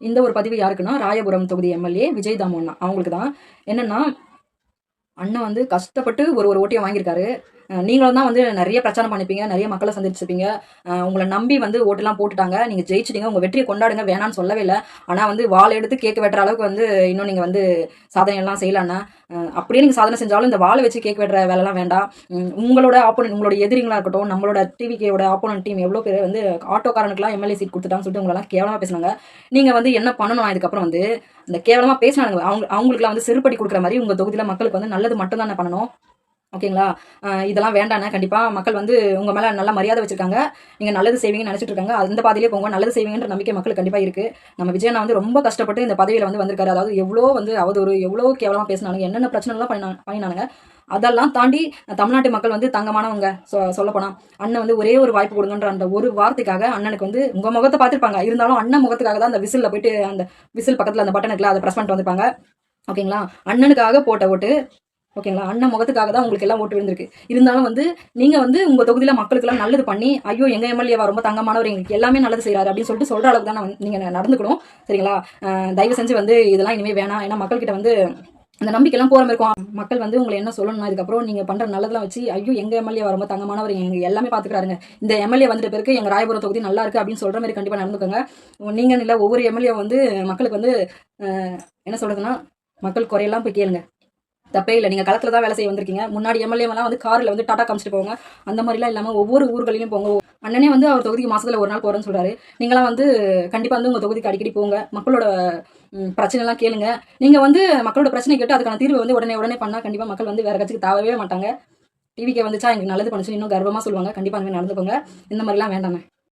இந்த ஒரு பதிவு யாருக்குன்னா ராயபுரம் தொகுதி எம்எல்ஏ விஜய் தாமோன்னா அவங்களுக்கு தான். என்னன்னா, அண்ணன் வந்து கஷ்டப்பட்டு ஒரு ஒரு ஓட்டையும் வாங்கியிருக்காரு. நீங்களும் தான் வந்து நிறைய பிரச்சாரம் பண்ணிப்பீங்க, நிறைய மக்களை சந்திச்சிருப்பீங்க. உங்களை நம்பி வந்து ஓட்டுலாம் போட்டுட்டாங்க. நீங்க ஜெயிச்சிட்டீங்க, உங்க வெற்றியை கொண்டாடுங்க, வேணான்னு சொல்லவே இல்லை. ஆனா வந்து வாள் எடுத்து கேக் வெட்டுற அளவுக்கு வந்து இன்னும் நீங்க வந்து சாதனை எல்லாம் செய்யலன்னா, அப்படியே நீங்க சாதனை செஞ்சாலும் இந்த வாழை வச்சு கேக் வெட்டுற வேலைலாம் வேண்டாம். உங்களோட ஆப்போனன்ட், உங்களோட எதிரிங்களா இருக்கட்டும், நம்மளோட டிவிக்கோட ஆப்போனன்ட் டீம் எவ்வளோ பேர் வந்து ஆட்டோக்காரனுக்குலாம் எம்எல்ஏ சீட் கொடுத்துட்டான்னு சொல்லிட்டு உங்களெல்லாம் கேவலமா பேசினாங்க. நீங்க வந்து என்ன பண்ணணும் இதுக்கப்புறம் வந்து இந்த கேவலமா பேசினாங்க அவங்களுக்குலாம் வந்து செருப்படி கொடுக்குற மாதிரி உங்க தொகுதியில மக்களுக்கு வந்து நல்லது மட்டும் தான் பண்ணணும். ஓகேங்களா? இதெல்லாம் வேண்டாண்ணே. கண்டிப்பா மக்கள் வந்து உங்க மேல நல்ல மரியாதை வச்சிருக்காங்க. நீங்க நல்லது செய்வீங்கன்னு நினைச்சிட்டு இருக்காங்க. அந்த பாதையிலே போங்க. நல்லது செய்வீங்கன்ற நம்பிக்கை மக்களுக்கு கண்டிப்பா இருக்கு. நம்ம விஜயண்ணா வந்து ரொம்ப கஷ்டப்பட்டு இந்த பதவியில வந்து வந்திருக்காரு. அதாவது எவ்வளோ வந்து அவதூறு, எவ்வளோ கேவலமா பேசினானுங்க, என்னென்ன பிரச்சனை எல்லாம் பண்ணினானுங்க. அதெல்லாம் தாண்டி தமிழ்நாட்டு மக்கள் வந்து தங்கமானவங்க. சொல்ல போனா அண்ணன் வந்து ஒரே ஒரு வாய்ப்பு கொடுங்கன்ற அந்த ஒரு வார்த்தைக்காக அண்ணனுக்கு வந்து உங்க முகத்தை பார்த்திருப்பாங்க. இருந்தாலும் அண்ணன் முகத்துக்காக தான் அந்த விசில்ல போயிட்டு அந்த விசில் பக்கத்துல அந்த பட்டன் இருக்குல்ல, அதை பிரஸ் பண்ணிட்டு வந்திருப்பாங்க. ஓகேங்களா? அண்ணனுக்காக போட்ட ஓட்டு. ஓகேங்களா? அண்ணன் முகத்துக்காக தான் உங்களுக்கு எல்லாம் ஓட்டு விழுந்திருக்கு. இருந்தாலும் வந்து நீங்க வந்து உங்க தொகுதியில மக்களுக்கு எல்லாம் நல்லது பண்ணி, ஐயோ எங்க எம்எல்ஏவா ரொம்ப தங்கமானவர், எங்களுக்கு எல்லாமே நல்லது செய்யறாரு அப்படின்னு சொல்லிட்டு சொல்ற அளவுக்கு தான் நீங்க நடந்துக்கணும். சரிங்களா? தயவு செஞ்சு வந்து இதெல்லாம் இனிமே வேணாம். ஏன்னா மக்கள் கிட்ட வந்து அந்த நம்பிக்கைலாம் போற மாதிரி இருக்கும். மக்கள் வந்து உங்களை என்ன சொல்லணும், இதுக்கப்புறம் நீங்க பண்ற நல்லதெல்லாம் வச்சு, ஐயோ எங்க எம்எல்ஏ ரொம்ப தங்கமானவர், எங்க எல்லாமே பாத்துக்கிறாருங்க, இந்த எம்எல்ஏ வந்துட்டு பிறகு எங்க ராயபுரம் தொகுதி நல்லா இருக்கு அப்படின்னு சொல்ற மாதிரி கண்டிப்பா நடந்துக்கோங்க. நீங்க இல்ல, ஒவ்வொரு எம்எல்ஏ வந்து மக்களுக்கு வந்து என்ன சொல்றதுன்னா, மக்கள் குறையெல்லாம் போய் கேளுங்க. தப்பே இல்லை. நீங்க களத்துல தான் வேலை செய்ய வந்திருக்கீங்க. முன்னாடி எம்எல்ஏலாம் வந்து கார்ல வந்து டாடா காமிச்சிட்டு போங்க. அந்த மாதிரிலாம் இல்லாம ஒவ்வொரு ஊர்களிலும் போங்க. அண்ணனே வந்து அவர் தொகுதிக்கு மாசத்துல ஒரு நாள் போறேன்னு சொல்றாரு. நீங்களாம் வந்து கண்டிப்பா வந்து உங்க தொகுதிக்கு அடிக்கடி போங்க. மக்களோட பிரச்சனை எல்லாம் கேளுங்க. நீங்க வந்து மக்களோட பிரச்சனை கேட்டு அதுக்கான தீர்வு வந்து உடனே பண்ணா கண்டிப்பா மக்கள் வந்து வேற கட்சிக்கு தாவவே மாட்டாங்க. டிவிக்கு வந்துச்சா எங்களுக்கு நல்லது பண்ணுச்சு இன்னும் கர்வமா சொல்லுவாங்க. கண்டிப்பா அந்த மாதிரி நடந்துக்கோங்க. இந்த மாதிரிலாம் வேண்டாமே.